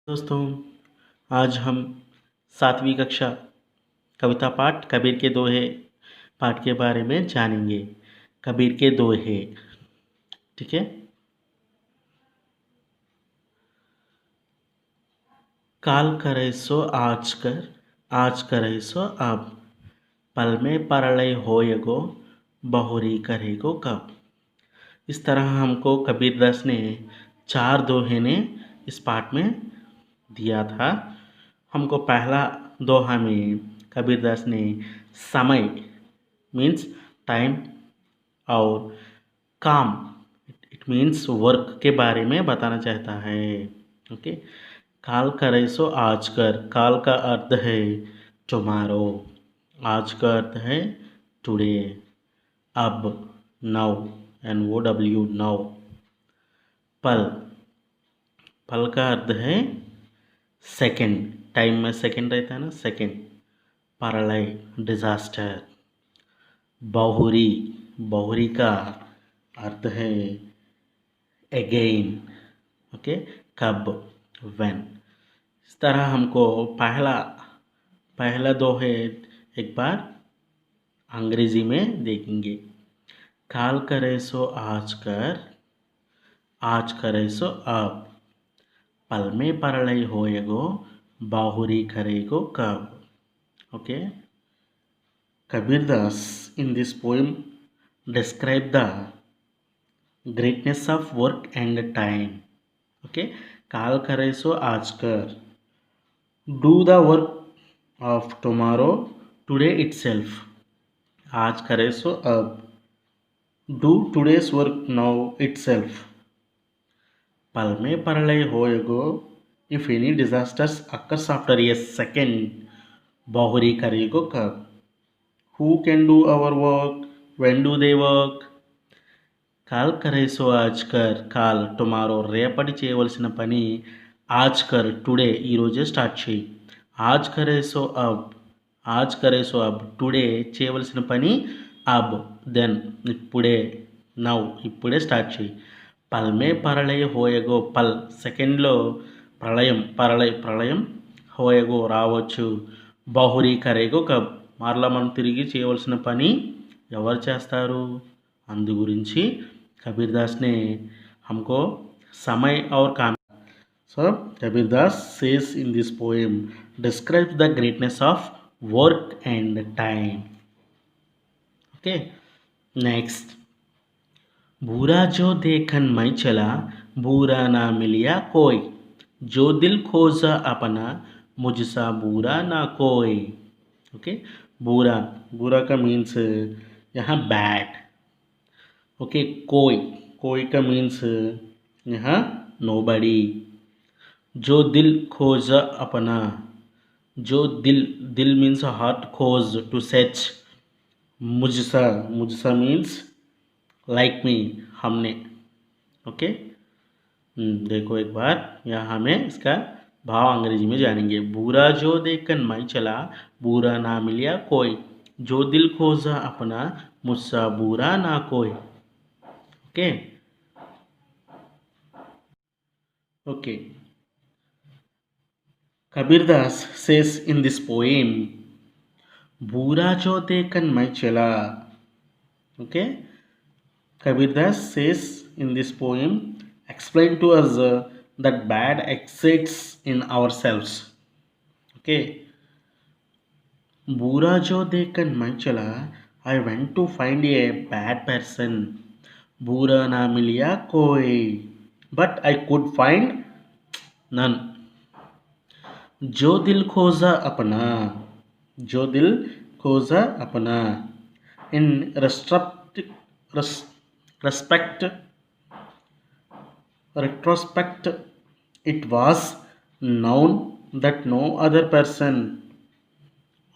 दोस्तों, आज हम 7वीं कक्षा कविता पाठ कबीर के दोहे पाठ के बारे में जानेंगे। कबीर के दोहे, ठीक है। काल करे सो आज करे सो अब, पल में परलय होएगो, बहुरी करेगो कब। इस तरह हमको कबीरदास ने 4 दोहे ने इस पाठ में दिया था। हमको पहला दोहा में कबीरदास ने समय मीन्स टाइम और काम इट मीन्स वर्क के बारे में बताना चाहता है। ओके, काल करे सो आज कर। काल का अर्थ है टुमारो, आज का अर्थ है टुडे, अब नाउ NOW नाउ। पल, पल का अर्थ है सेकंड, टाइम में सेकंड रहता है ना, सेकंड। प्रलय डिजास्टर। बहुरी, बहुरी का अर्थ है अगेन, ओके, कब, व्हेन। इस तरह हमको पहला दोहे एक बार अंग्रेजी में देखेंगे। काल करे सो आज कर, आज करे सो अब, पल में परलय होएगो, बाहुरी करेगो कब। Okay, Kabirdas in this poem describe the greatness of work and time. Okay, काल करे सो आज कर, do the work of tomorrow today itself. आज करे सो अब, do today's work now itself. पल में परलय होएगो, if any disasters occurs after a second, बहुरी करेगो कब। Who can do our work? When do they work? కాల్ కరేసో ఆజ్ కర్. కాల్ టుమారో, రేపటి చేయవలసిన పని ఆజ్ కర్ టుడే, ఈరోజే స్టార్ట్ చేయి. ఆజ్ కరేసో అబ్, ఆజ్ కరేసో అబ్, టుడే చేయవలసిన పని అబ్, దెన్ ఇప్పుడే, నౌ ఇప్పుడే స్టార్ట్ చేయి. పల్మే పరళయ హోయగో, పల్ సెకండ్లో ప్రళయం, ప్రళయం హోయగో రావచ్చు, బాహురీ కరేగో కబ్, మరలా మనం తిరిగి చేయవలసిన పని ఎవరు చేస్తారు, అందు గురించి कबीरदास ने हमको समय और काम। So Kabirdas says in this poem describes the greatness of work and time. Okay, next, बुरा जो देखन मैं चला, बुरा ना मिलिया कोई, जो दिल खोजा अपना, मुझसा बुरा ना कोई। ओके, बुरा, बुरा का मीन्स यहाँ बैड। ओके, कोई, कोई का मीन्स यहाँ नोबडी। जो दिल खोजा अपना, जो दिल, दिल मीन्स हार्ट, खोज टू सर्च, मुझसा, मुझसा मीन्स लाइक मी, हमने। ओके, देखो एक बार यहाँ हमें इसका भाव अंग्रेजी में जानेंगे। बुरा जो देखकर मैं चला, बुरा ना मिलिया कोई, जो दिल खोजा अपना, मुझसा बुरा ना कोई। Okay, okay. Kabirdas says in this poem, "Bura jo dekhan मैं चला." Okay, Kabirdas says in this poem, explain to us that bad exists in ourselves. Okay, Bura jo dekhan मैं चला, I went to find a bad person. बुरा ना मिलिया कोई, but I could find none. जो दिल खोजा अपना, जो दिल खोजा अपना, in respect retrospect it was known that no other person।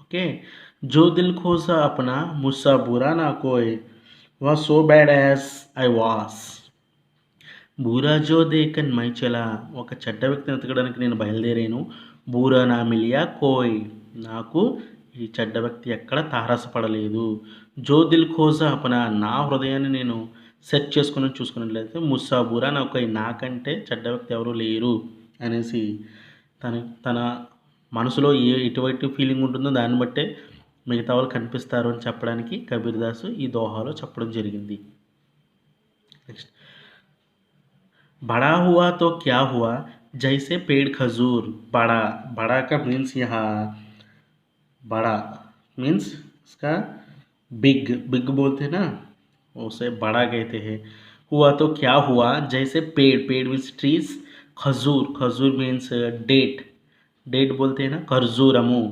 okay, जो दिल खोजा अपना, मुझसा बुरा ना कोई, was so bad as I was। బూరా జో దేకన్ మై చలా, ఒక చెడ్డ వ్యక్తిని ఎతకడానికి నేను బయలుదేరాను. బూరా నా మిలియా కోయ్, నాకు ఈ చెడ్డ వ్యక్తి ఎక్కడ తారసపడలేదు. జో దిల్ ఖోజా అపనా, నా హృదయాన్ని నేను సెట్ చూసుకున్నట్లయితే, ముస్సా బూరా నాకు నాకంటే చెడ్డ వ్యక్తి ఎవరు లేరు అనేసి తన మనసులో ఎటువంటి ఫీలింగ్ ఉంటుందో దాన్ని బట్టే మిగతా వాళ్ళు కనిపిస్తారు అని చెప్పడానికి కబీర్ దాసు ఈ దోహాలో చెప్పడం జరిగింది. నెక్స్ట్, बड़ा हुआ तो क्या हुआ जैसे पेड़ खजूर. बड़ा, बड़ा का मीन्स यहाँ बड़ा मीन्स इसका बिग, बिग बोलते हैं ना, उसे बड़ा कहते हैं. हुआ तो क्या हुआ जैसे पेड़, पेड़ मीन्स ट्रीज. खजूर, खजूर मीन्स डेट, डेट बोलते हैं ना, खरजूरमु.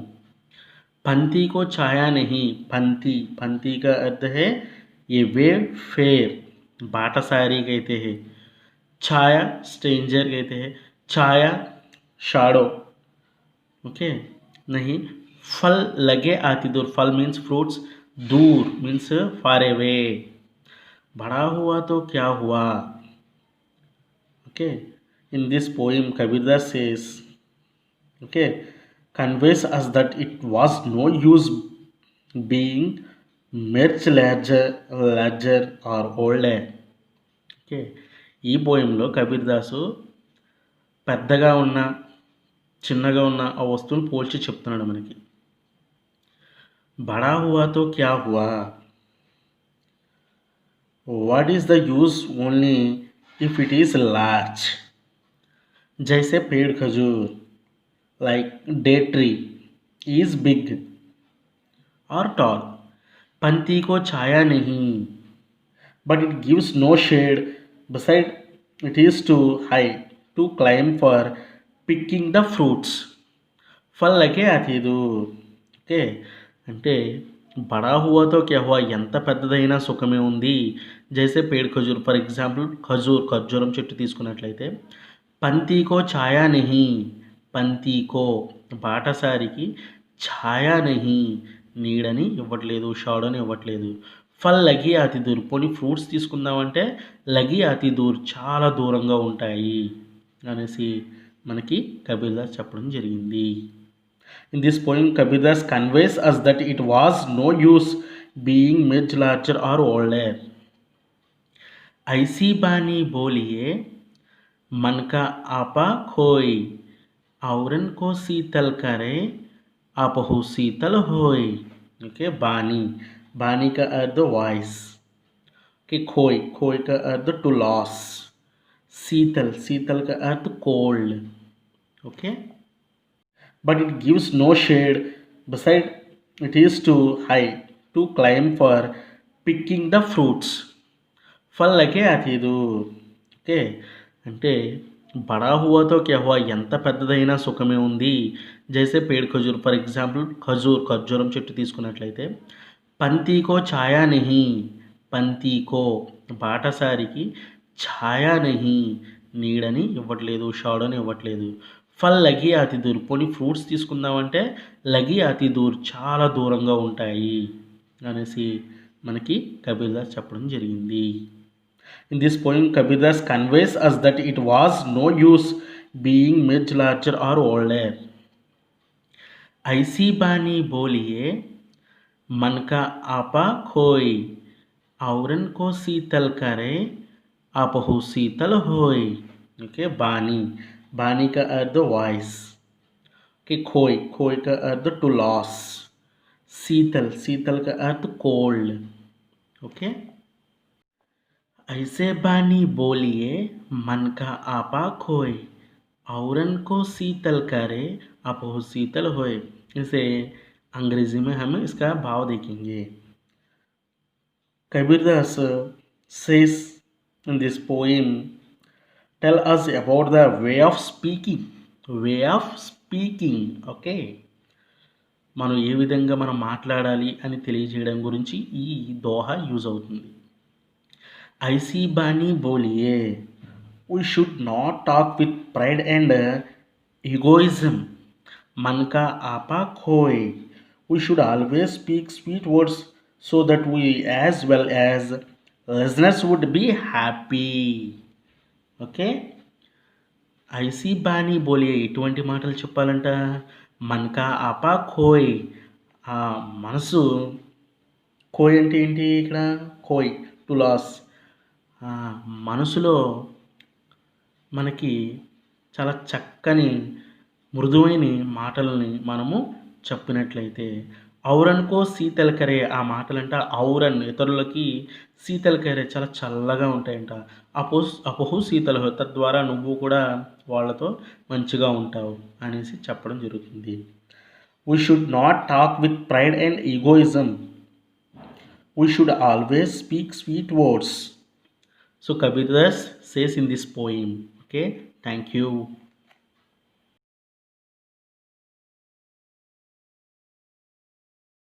पंथी को छाया नहीं. पंथी, पंथी का अर्थ है ये वे फेर, बाटासारी कहते हैं. छाया स्ट्रेंजर कहते हैं. छाया शाडो, ओके नहीं. फल लगे आती दूर. फल मीन्स फ्रूट्स. दूर मीन्स फार अवे. बड़ा हुआ तो क्या हुआ. Okay, in this poem Kabirdas says, okay, conveys us that it was no use being much larger or older. Okay, ఈ పోయంలో కబీర్ దాసు పెద్దగా ఉన్న చిన్నగా ఉన్న ఆ వస్తువులు పోల్చి చెప్తున్నాడు మనకి. బడా హువా తో క్యా హువా. What is the use only if it is large. జైసే పేడ్ ఖజూర్, like date tree, is big or tall. पंथी को छाया नहीं, but it gives no shade. Beside, it is too high to climb for picking the fruits. फल लगे आती दूर. ఓకే, అంటే బడా హువాతో క్యా హువా, ఎంత పెద్దదైనా సుఖమే ఉంది. జైసే పేడ్ ఖజూర్, ఫర్ ఎగ్జాంపుల్ ఖజూర్, ఖర్జూరం చెట్టు తీసుకున్నట్లయితే. పంతీకో ఛాయా నహీ, పంతీకో బాటసారికి, ఛాయా నహీ నీడని ఇవ్వట్లేదు, షాడోని ఇవ్వట్లేదు. ఫల్ లగి అతి దూర్, పోనీ ఫ్రూట్స్ తీసుకుందామంటే లగి అతి దూర్, చాలా దూరంగా ఉంటాయి అనేసి మనకి కబీర్ దాస్ చెప్పడం జరిగింది. In this poem Kabir Das conveys us that it was no use being much larger or older. ఐసీ బానీ బోలియే मन का आपा खोई, औरन को शीतल करे आपहु शीतल होई. ओके, बानी, बानी का अर्थ वॉइस. ओके, खोई, खोई का अर्थ टू लॉस. शीतल, शीतल का अर्थ cold. Okay, but it gives no shade. Beside, it is too high to climb for picking the fruits. फल लगे आती दूर. ओके, అంటే బడా హువాతో క్యా హువా, ఎంత పెద్దదైనా సుఖమే ఉంది. జైసే పేడ్ ఖజూర్, ఫర్ ఎగ్జాంపుల్ ఖజూర్, ఖర్జూరం చెట్టు తీసుకున్నట్లయితే. పంతీకో ఛాయా నహీ, పంతీకో బాటసారికి, ఛాయా నహీ నీడని ఇవ్వట్లేదు, షాడోని ఇవ్వట్లేదు. ఫల్ లగి అతి దూర్, పోనీ ఫ్రూట్స్ తీసుకుందామంటే లగి అతి దూర్, చాలా దూరంగా ఉంటాయి అనేసి మనకి కబీర్ దాస్ చెప్పడం జరిగింది. In this poem, Kabir Das conveys us that it was no use being much larger or older. ऐसी बानी बोलिए मन का आपा खोई, औरन को शीतल करे आपहु शीतल होई. ओके, बानी, बानी का अर्थ वॉइस. ओके, खोई, खोई का अर्थ टू लॉस. शीतल, शीतल का अर्थ कोल्ड. ओके, ऐसे बानी बोलिए मन का आपा खोए, औरन को शीतल करे आपहु शीतल होए. इसे अंग्रेजी में हम इसका भाव देखेंगे. Kabir Das says in this poem, tell us about the way of speaking. Way of speaking, okay, మనం ఏ విధంగా మనం మాట్లాడాలి అని తెలియజేయడం గురించి ఈ దోహా యూజ్ అవుతుంది. ऐसी बानी बोलिए, we should not talk with pride and egoism. मन का आपा खोए, we should always speak sweet words so that we as well as listeners would be happy. Okay, ఐసీ బానీ బోలియే, ఇటువంటి మాటలు చెప్పాలంట. మనకా ఆపా ఖోయ్, ఆ మనసు. ఖోయ్ అంటే ఏంటి ఇక్కడ, ఖోయ్ టు లాస్. మనసులో మనకి చాలా చక్కని మృదువైన మాటలని మనము చెప్పినట్లయితే ఔరనుకో శీతల్ కరే ఆ మాటలంట ఔరన్ ఇతరులకి శీతల్ కరే చాలా చల్లగా ఉంటాయంట. అపహు శీతల్ హో తద్వారా నువ్వు కూడా వాళ్ళతో మంచిగా ఉంటావు అనేసి చెప్పడం జరుగుతుంది. We should not talk with pride and egoism. We should always speak sweet words. So Kabir Das says in this poem. Okay, thank you.